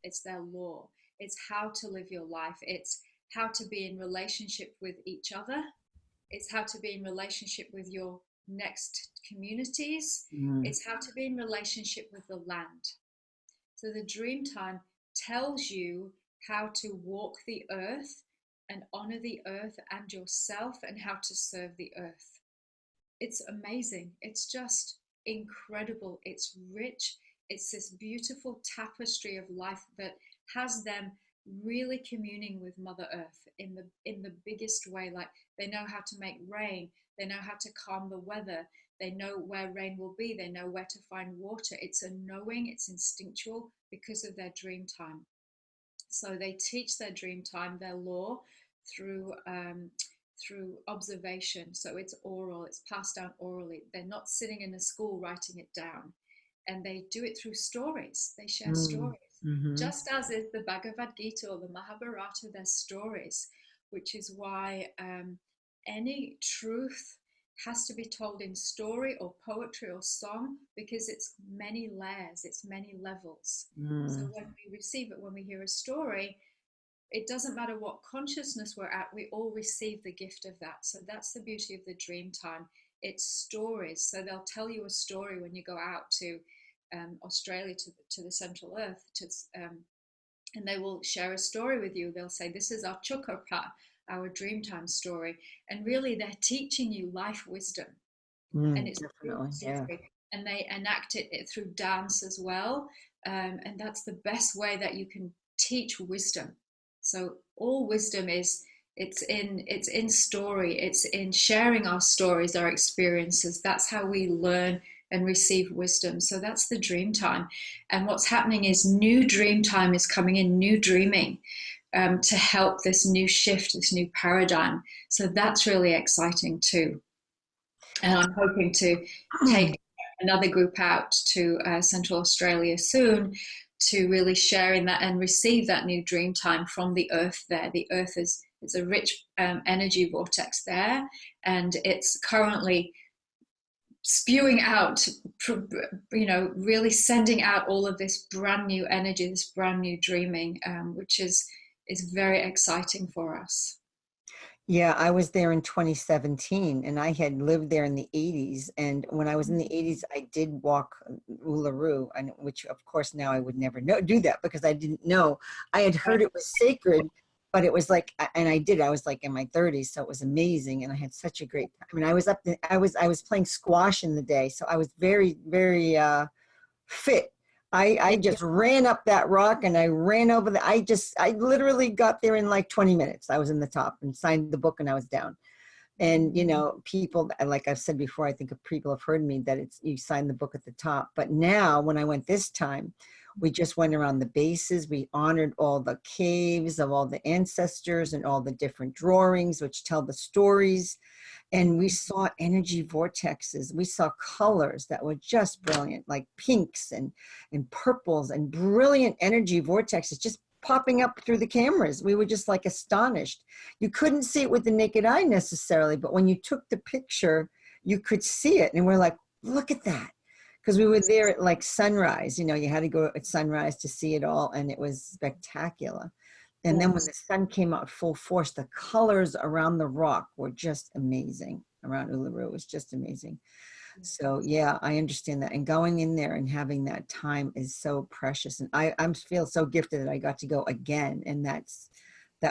It's their law. It's how to live your life. It's how to be in relationship with each other. It's how to be in relationship with your next communities. mm, It's how to be in relationship with the land. So the dream time tells you how to walk the earth and honor the earth and yourself and how to serve the earth. It's amazing. It's just incredible. It's rich. It's this beautiful tapestry of life that has them really communing with Mother Earth in the biggest way. Like they know how to make rain. They know how to calm the weather. They know where rain will be. They know where to find water. It's a knowing. It's instinctual because of their dream time. So they teach their dream time, their law, through through observation. So it's oral, it's passed down orally. They're not sitting in a school writing it down. And they do it through stories. They share mm, stories. mm-hmm. Just as is the Bhagavad Gita or the Mahabharata, they're stories, which is why any truth has to be told in story or poetry or song because it's many layers, it's many levels. So Mm. when we receive it, when we hear a story, it doesn't matter what consciousness we're at, we all receive the gift of that. So that's the beauty of the dream time. It's stories. So they'll tell you a story when you go out to Australia, to the Central Earth, and they will share a story with you. They'll say, this is our Chukarpa, our Dreamtime story. And really, they're teaching you life wisdom. And Mm, it's through definitely, yeah. story. And they enact it through dance as well. And that's the best way that you can teach wisdom. So all wisdom is it's in story, it's in sharing our stories, our experiences. That's how we learn and receive wisdom. So that's the dream time. And what's happening is new dream time is coming in, new dreaming, to help this new shift, this new paradigm. So that's really exciting too. And I'm hoping to take another group out to Central Australia soon to really share in that and receive that new dream time from the earth there. The earth is it's a rich energy vortex there, and it's currently spewing out, really sending out all of this brand new energy, this brand new dreaming, which is very exciting for us. Yeah, I was there in 2017 and I had lived there in the 80s. And when I was in the 80s, I did walk Uluru, and which of course now I would never do that because I didn't know. I had heard it was sacred, but it was like, and I did, I was like in my 30s, so it was amazing. And I had such a great time. I mean, I was playing squash in the day. So I was very, very fit. I just ran up that rock and I ran over I literally got there in like 20 minutes. I was in the top and signed the book and I was down. And, people, like I've said before, I think people have heard me that you sign the book at the top. But now when I went this time, we just went around the bases. We honored all the caves of all the ancestors and all the different drawings, which tell the stories. And we saw energy vortexes. We saw colors that were just brilliant, like pinks and purples and brilliant energy vortexes just popping up through the cameras. We were just like astonished. You couldn't see it with the naked eye necessarily, but when you took the picture, you could see it. And we're like, look at that. Because we were there at like sunrise, you had to go at sunrise to see it all. And it was spectacular. And then when the sun came out full force, the colors around the rock were just amazing. Around Uluru, it was just amazing. So yeah, I understand that. And going in there and having that time is so precious. And I feel so gifted that I got to go again. And that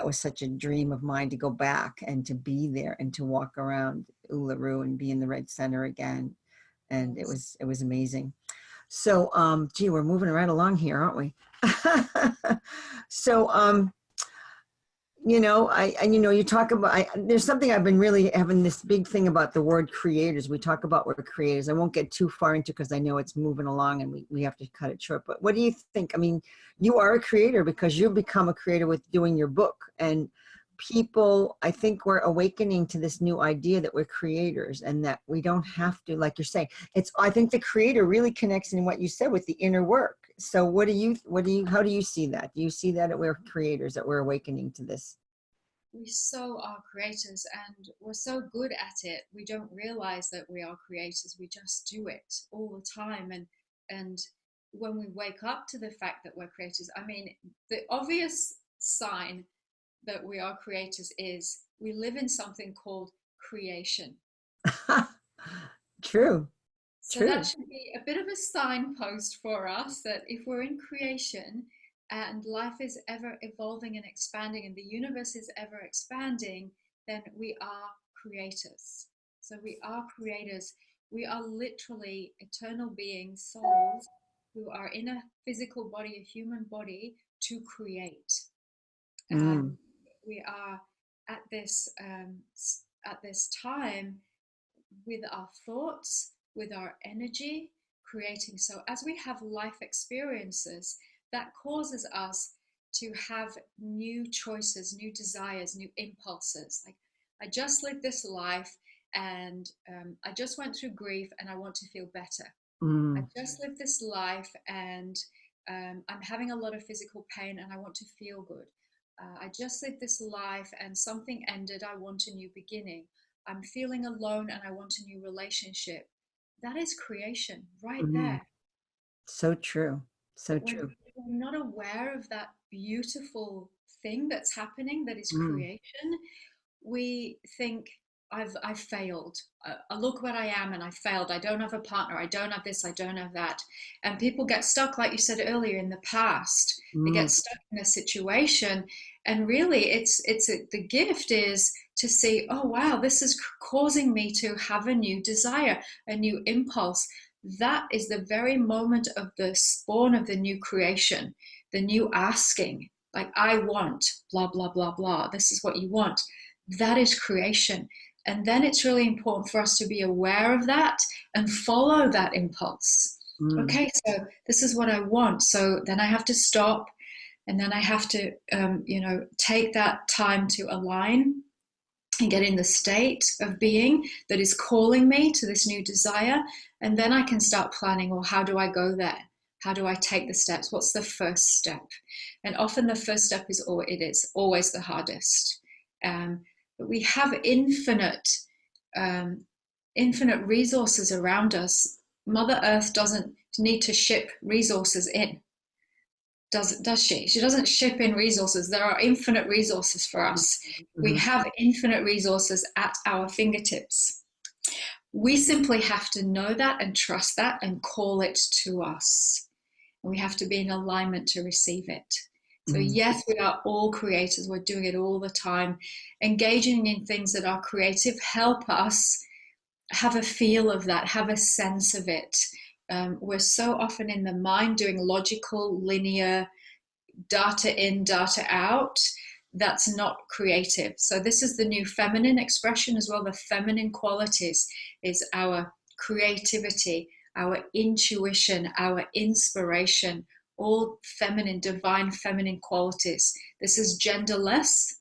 was such a dream of mine, to go back and to be there and to walk around Uluru and be in the Red Center again. And it was amazing. So gee, we're moving right along here, aren't we? So you talk about, there's something I've been really having this big thing about the word creators. We talk about we're creators. I won't get too far into, because I know it's moving along and we have to cut it short. But what do you think? I mean, you are a creator because you've become a creator with doing your book. And people, I think we're awakening to this new idea that we're creators and that we don't have to, like you're saying, I think the creator really connects in what you said with the inner work. So how do you see that? Do you see that we're creators, that we're awakening to this? We so are creators, and we're so good at it. We don't realize that we are creators. We just do it all the time. And when we wake up to the fact that we're creators, I mean, the obvious sign that we are creators is we live in something called creation. True, So that true. should be a bit of a signpost for us that if we're in creation and life is ever evolving and expanding and the universe is ever expanding, then we are creators. So we are creators. We are literally eternal beings, souls, who are in a physical body, a human body, to create. Mm, Um, we are at this time with our thoughts, with our energy, creating. So as we have life experiences, that causes us to have new choices, new desires, new impulses. Like, I just lived this life and I just went through grief and I want to feel better. I mm, just lived this life and I'm having a lot of physical pain and I want to feel good. I just lived this life and something ended. I want a new beginning. I'm feeling alone and I want a new relationship. That is creation right mm. there. So true. So But when true. we're not aware of that beautiful thing that's happening, that is Mm, creation, we think I've failed. Look what I am, and I failed. I don't have a partner. I don't have this. I don't have that. And people get stuck, like you said earlier, in the past. They get mm, stuck in a situation, and really, the gift is to see, oh wow, this is causing me to have a new desire, a new impulse. That is the very moment of the spawn of the new creation, the new asking. Like, I want blah blah blah blah. This is what you want. That is creation. And then it's really important for us to be aware of that and follow that impulse. mm, Okay, so this is what I want. So then I have to stop and then I have to, take that time to align and get in the state of being that is calling me to this new desire. And then I can start planning, well, how do I go there? How do I take the steps? What's the first step? And often the first step is always the hardest. Um, but we have um, infinite resources around us. Mother Earth doesn't need to ship resources in, does she? She doesn't ship in resources. There are infinite resources for us. We mhm, have infinite resources at our fingertips. We simply have to know that and trust that and call it to us. We have to be in alignment to receive it. So, mhm, yes, we are all creators. We're doing it all the time. Engaging in things that are creative help us have a feel of that, have a sense of it. We're so often in the mind doing logical, linear, data in, data out. That's not creative. So this is the new feminine expression as well. The feminine qualities is our creativity, our intuition, our inspiration, all feminine, divine feminine qualities. This is genderless,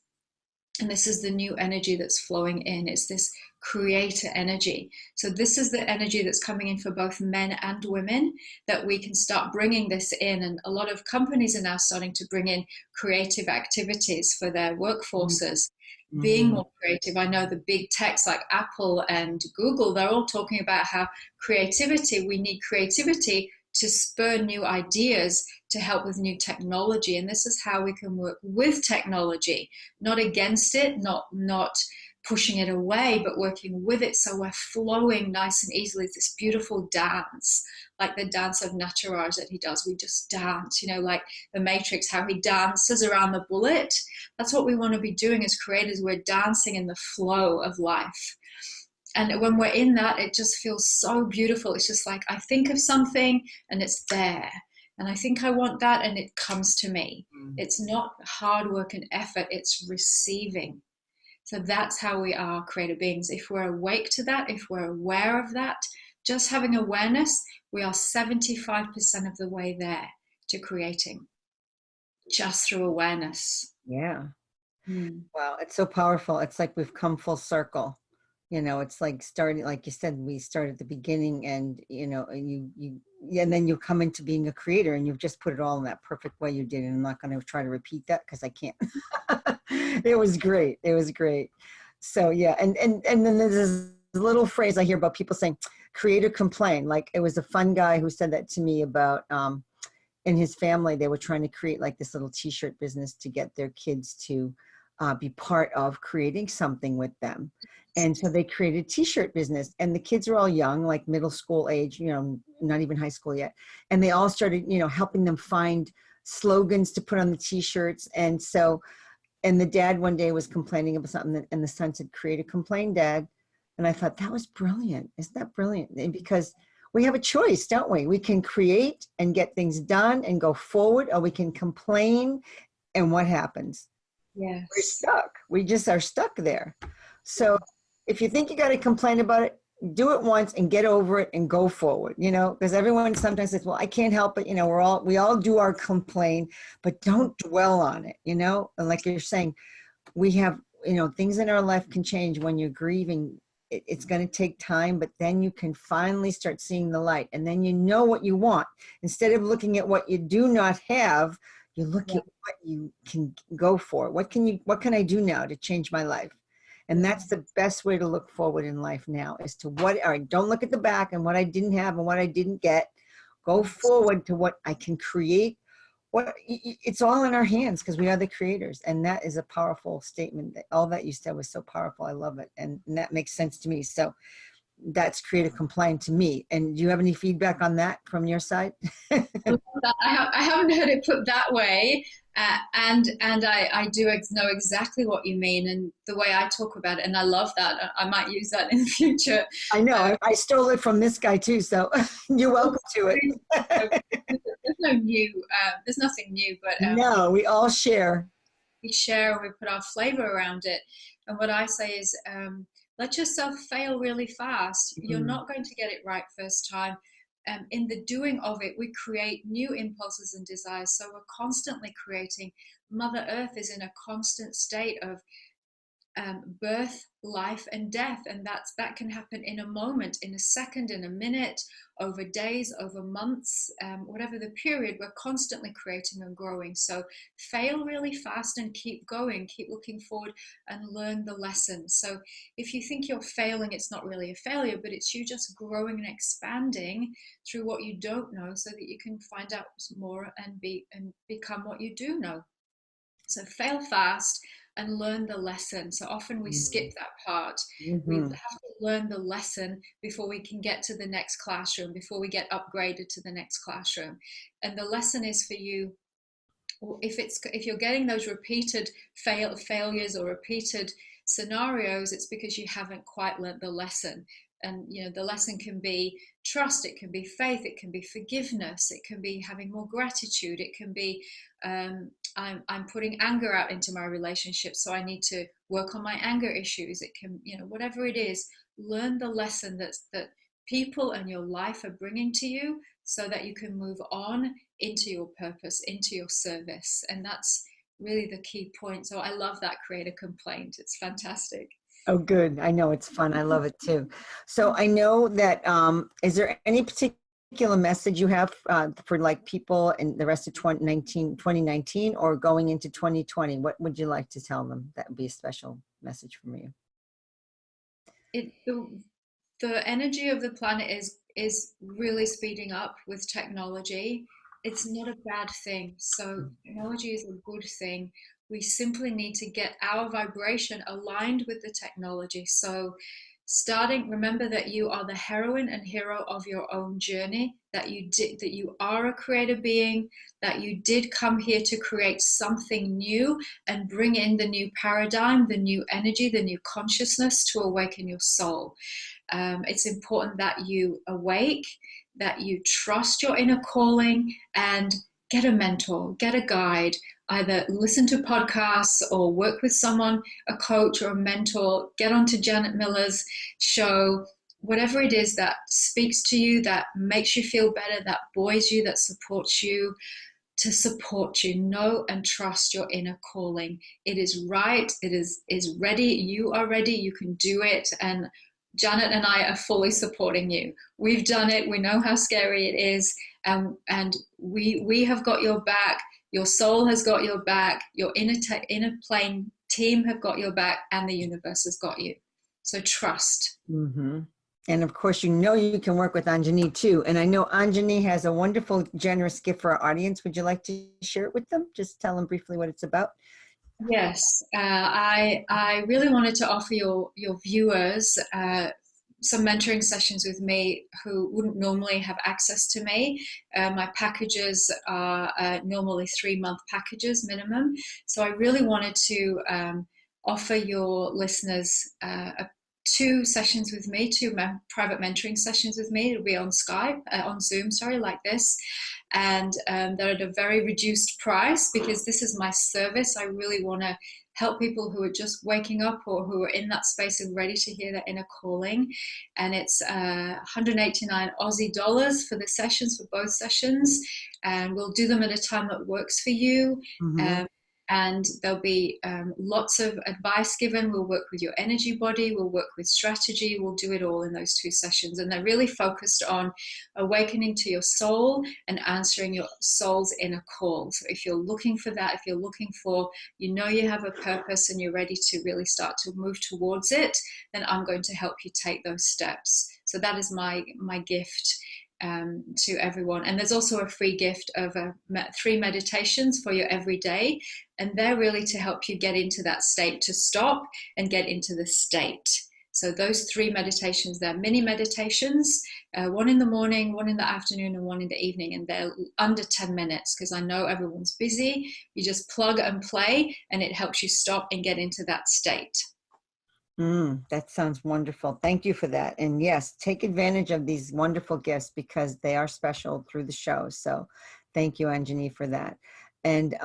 and this is the new energy that's flowing in. It's this creator energy. So this is the energy that's coming in for both men and women, that we can start bringing this in. And a lot of companies are now starting to bring in creative activities for their workforces, being mhm, more creative. I know the big techs like Apple and Google, they're all talking about how we need creativity to spur new ideas, to help with new technology. And this is how we can work with technology, not against it, not pushing it away, but working with it. So we're flowing nice and easily. It's this beautiful dance, like the dance of Nataraj that he does. We just dance, like the Matrix, how he dances around the bullet. That's what we want to be doing as creators. We're dancing in the flow of life. And when we're in that, it just feels so beautiful. It's just like, I think of something and it's there. And I think I want that and it comes to me. It's not hard work and effort, it's receiving. So that's how we are creative beings. If we're awake to that, if we're aware of that, just having awareness, we are 75% of the way there to creating, just through awareness. Yeah. Wow, it's so powerful. It's like we've come full circle. It's like starting, like you said, we start at the beginning, and and then you come into being a creator, and you've just put it all in that perfect way you did. And I'm not going to try to repeat that because I can't. It was great. It was great. So yeah, and then there's this little phrase I hear about people saying, "Create or complain." Like, it was a fun guy who said that to me about in his family, they were trying to create like this little T-shirt business to get their kids to be part of creating something with them. And so they created a T-shirt business, and the kids are all young, like middle school age, not even high school yet. And they all started, helping them find slogans to put on the T-shirts. And the dad one day was complaining about something, and the son said, "Create a complain, Dad." And I thought, that was brilliant. Isn't that brilliant? And because we have a choice, don't we? We can create and get things done and go forward, or we can complain. And what happens? Yes. We're stuck. We just are stuck there. So if you think you got to complain about it, do it once and get over it and go forward, because everyone sometimes says, well, I can't help it. We all do our complain, but don't dwell on it, and like you're saying, we have, things in our life can change when you're grieving. It's going to take time, but then you can finally start seeing the light, and then you know what you want. Instead of looking at what you do not have, you look at what you can go for. What can I do now to change my life? And that's the best way to look forward in life now, is to all right, don't look at the back and what I didn't have and what I didn't get. Go forward to what I can create. It's all in our hands, because we are the creators. And that is a powerful statement. All that you said was so powerful. I love it. And that makes sense to me. So that's creative complaint to me. And do you have any feedback on that from your side? I haven't heard it put that way, and I do know exactly what you mean, and the way I talk about it, and I love that. I might use that in the future. I know. I stole it from this guy too, so you're welcome to it. There's nothing new, but no, we all share. We share and we put our flavor around it. And what I say is, let yourself fail really fast. You're not going to get it right first time. In the doing of it, we create new impulses and desires. So we're constantly creating. Mother Earth is in a constant state of birth, life, and death, and that can happen in a moment, in a second, in a minute, over days, over months, whatever the period. We're constantly creating and growing. So fail really fast and keep going, keep looking forward, and learn the lesson. So if you think you're failing, it's not really a failure, but it's you just growing and expanding through what you don't know, so that you can find out more and become what you do know. So fail fast and learn the lesson. So often we skip that part. We have to learn the lesson before we can get to the next classroom, before we get upgraded to the next classroom. And the lesson is for you, if you're getting those repeated failures or repeated scenarios, it's because you haven't quite learned the lesson. And the lesson can be trust, it can be faith, it can be forgiveness, it can be having more gratitude, it can be I'm putting anger out into my relationship, so I need to work on my anger issues. It can, whatever it is, learn the lesson that people and your life are bringing to you, so that you can move on into your purpose, into your service. And that's really the key point. So I love that creator complaint. It's fantastic. Oh, good. I know it's fun. I love it too. So I know that, is there any particular message you have for like people in the rest of 2019 or going into 2020? What would you like to tell them? That would be a special message from you. The energy of the planet is really speeding up with technology. It's not a bad thing. So technology is a good thing. We simply need to get our vibration aligned with the technology. So remember that you are the heroine and hero of your own journey, that you are a creator being, that you did come here to create something new and bring in the new paradigm, the new energy, the new consciousness to awaken your soul. It's important that you awake, that you trust your inner calling, and get a mentor, get a guide. Either listen to podcasts or work with someone, a coach or a mentor, get onto Janet Miller's show, whatever it is that speaks to you, that makes you feel better, that buoys you, that supports you, to support you. Know and trust your inner calling. It is right. It is ready. You are ready. You can do it. And Janet and I are fully supporting you. We've done it. We know how scary it is. And we have got your back. Your soul has got your back. Your inner plane team have got your back, and the universe has got you. So trust. Mm-hmm. And of course, you can work with Anjani too. And I know Anjani has a wonderful, generous gift for our audience. Would you like to share it with them? Just tell them briefly what it's about. Yes, I really wanted to offer your viewers some mentoring sessions with me who wouldn't normally have access to me. My packages are normally 3-month packages minimum. So I really wanted to offer your listeners 2 sessions with me, 2 private mentoring sessions with me. It'll be on Skype, on Zoom, sorry, like this. And they're at a very reduced price because this is my service. I really want to help people who are just waking up or who are in that space and ready to hear their inner calling. And it's 189 Aussie dollars for the sessions, for both sessions. And we'll do them at a time that works for you. Mm-hmm. And there'll be lots of advice given. We'll work with your energy body, we'll work with strategy, we'll do it all in those 2 sessions. And they're really focused on awakening to your soul and answering your soul's inner call. So if you're looking for that, if you're looking for, you have a purpose and you're ready to really start to move towards it, then I'm going to help you take those steps. So that is my gift to everyone. And there's also a free gift of 3 meditations for your everyday, and they're really to help you get into that state, to stop and get into the state. So those 3 meditations, they're mini meditations, 1 in the morning, 1 in the afternoon, and 1 in the evening, and they're under 10 minutes because I know everyone's busy. You just plug and play and it helps you stop and get into that state. That sounds wonderful. Thank you for that. And yes, take advantage of these wonderful gifts because they are special through the show. So thank you, Anjani, for that. And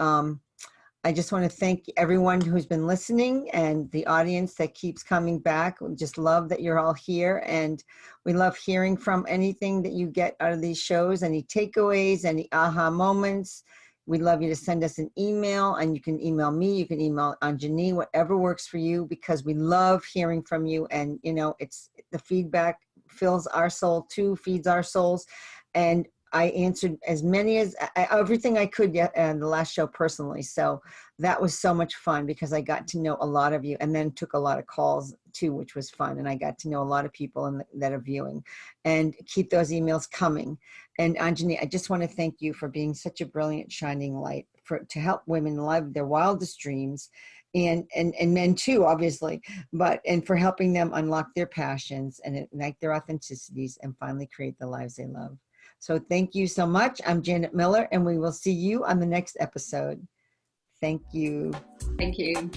I just want to thank everyone who's been listening and the audience that keeps coming back. We just love that you're all here. And we love hearing from anything that you get out of these shows, any takeaways, any aha moments. We'd love you to send us an email, and you can email me, you can email Anjani, whatever works for you, because we love hearing from you. And, it's the feedback fills our soul too, feeds our souls. And I answered as many as everything I could in the last show personally. So that was so much fun because I got to know a lot of you and then took a lot of calls too, which was fun. And I got to know a lot of people that are viewing, and keep those emails coming. And Anjani, I just want to thank you for being such a brilliant shining light to help women live their wildest dreams, and men too, obviously, and for helping them unlock their passions and ignite their authenticities and finally create the lives they love. So thank you so much. I'm Janet Miller, and we will see you on the next episode. Thank you. Thank you.